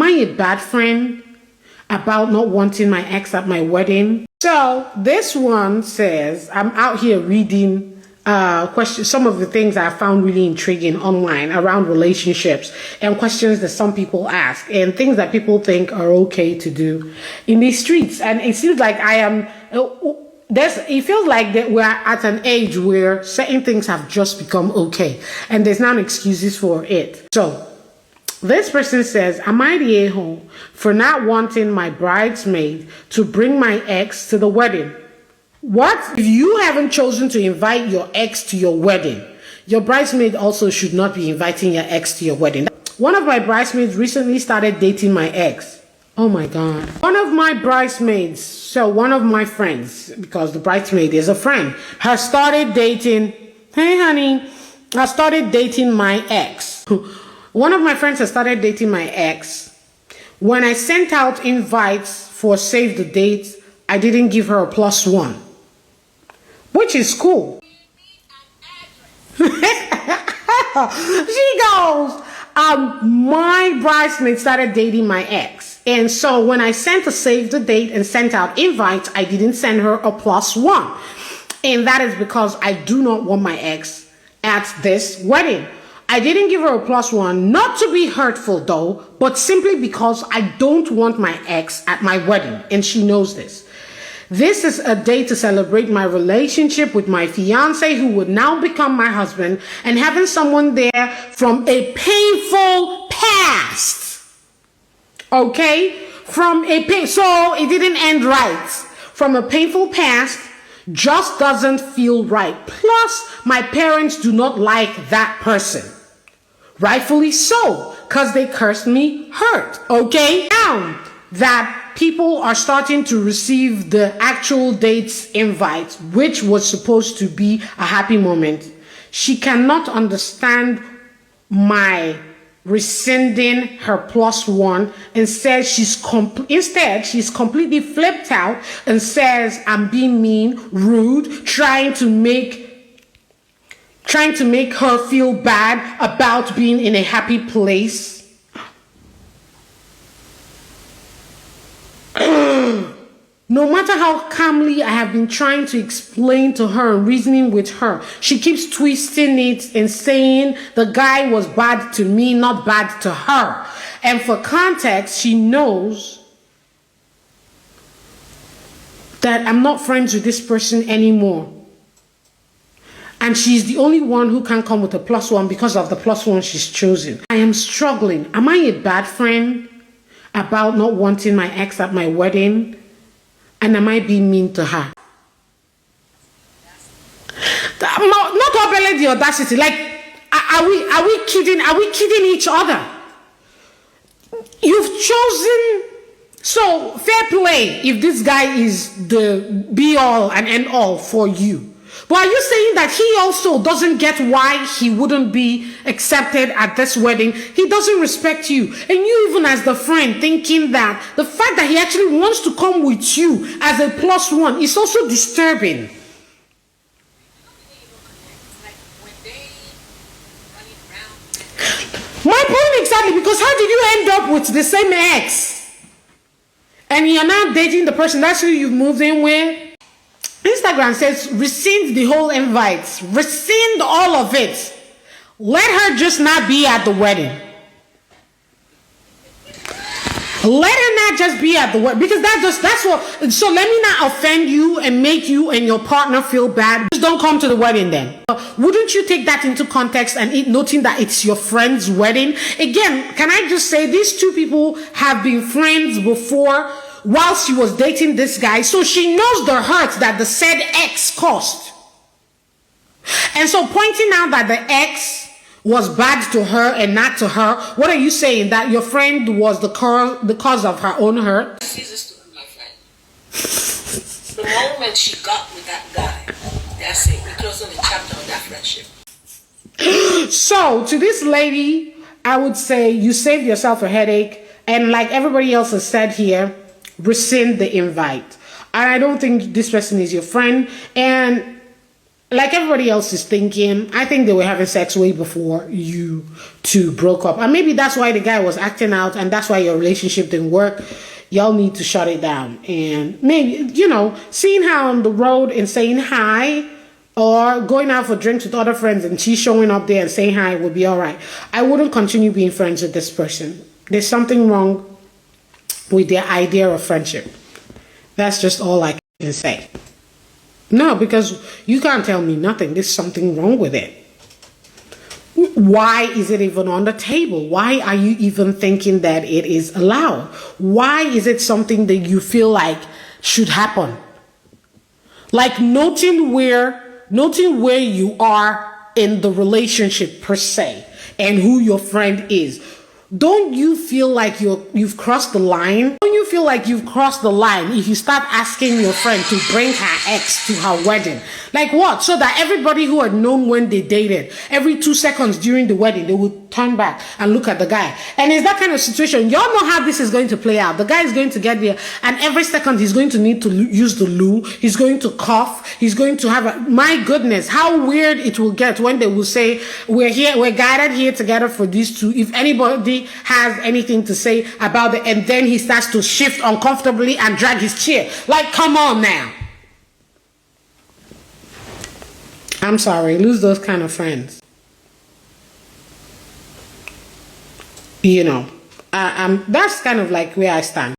Am I a bad friend about not wanting my ex at my wedding? So this one says, I'm out here reading questions, some of the things I found really intriguing online around relationships and questions that some people ask and things that people think are okay to do in these streets. And it seems like it feels like that we're at an age where certain things have just become okay and there's now excuses for it. So this person says, am I the a-hole for not wanting my bridesmaid to bring my ex to the wedding? What? If you haven't chosen to invite your ex to your wedding, your bridesmaid also should not be inviting your ex to your wedding. One of my bridesmaids recently started dating my ex. Oh my God. One of my bridesmaids, so one of my friends, because the bridesmaid is a friend, has started dating, hey honey, I started dating my ex. One of my friends has started dating my ex. When I sent out invites for save the date, I didn't give her a +1, which is cool. She goes, my bridesmaid started dating my ex. And so when I sent a save the date and sent out invites, I didn't send her a +1. And that is because I do not want my ex at this wedding. I didn't give her a +1, not to be hurtful though, but simply because I don't want my ex at my wedding. And she knows this. This is a day to celebrate my relationship with my fiance, who would now become my husband, and having someone there from a painful past. Okay? So it didn't end right. From a painful past, just doesn't feel right. Plus, my parents do not like that person. Rightfully so, because they cursed me hurt. Okay? Now that people are starting to receive the actual date's invite, which was supposed to be a happy moment, she cannot understand my rescinding her +1 and says she's completely flipped out and says I'm being mean, rude, trying to make her feel bad about being in a happy place. No matter how calmly I have been trying to explain to her and reasoning with her, she keeps twisting it and saying the guy was bad to me, not bad to her. And for context, she knows that I'm not friends with this person anymore. And she's the only one who can come with a +1 because of the +1 she's chosen. I am struggling. Am I a bad friend about not wanting my ex at my wedding? And am I being mean to her? Not overly the audacity. Like, are we kidding? Are we kidding each other? You've chosen. So fair play if this guy is the be all and end all for you. But are you saying that he also doesn't get why he wouldn't be accepted at this wedding? He doesn't respect you. And you, even as the friend, thinking that the fact that he actually wants to come with you as a +1 is also disturbing. My point exactly, because how did you end up with the same ex? And you're now dating the person, that's who you've moved in with? Instagram says rescind the whole invite. Rescind all of it. Let her just not be at the wedding. Let her not just be at the wedding. Because that's what. So let me not offend you and make you and your partner feel bad. Just don't come to the wedding then. Wouldn't you take that into context and noting that it's your friend's wedding? Again, can I just say these two people have been friends before, while she was dating this guy, so she knows the hurt that the said ex caused. And so pointing out that the ex was bad to her and not to her, what are you saying? That your friend was the cause of her own hurt? She's a student, my friend. The moment she got with that guy, that's it. We close on the chapter of that friendship. So to this lady, I would say you saved yourself a headache. And like everybody else has said here, rescind the invite. And I don't think this person is your friend. And like everybody else is thinking, I think they were having sex way before you two broke up. And maybe that's why the guy was acting out and that's why your relationship didn't work. Y'all need to shut it down. And maybe, seeing her on the road and saying hi, or going out for drinks with other friends and she's showing up there and saying hi would be all right. I wouldn't continue being friends with this person. There's something wrong with their idea of friendship. That's just all I can say. No, because you can't tell me nothing. There's something wrong with it. Why is it even on the table? Why are you even thinking that it is allowed? Why is it something that you feel like should happen? Like noting where you are in the relationship per se and who your friend is. Don't you feel like you've crossed the line? Don't you feel like you've crossed the line if you start asking your friend to bring her ex to her wedding? Like what? So that everybody who had known when they dated, every 2 seconds during the wedding, they would turn back and look at the guy. And it's that kind of situation. Y'all know how this is going to play out. The guy is going to get there and every second he's going to need to use the loo. He's going to cough. He's going to have my goodness, how weird it will get when they will say, we're gathered here together for these two. If anybody has anything to say about it, and then he starts to shift uncomfortably and drag his chair. Like, come on now. I'm sorry, lose those kind of friends. That's kind of like where I stand.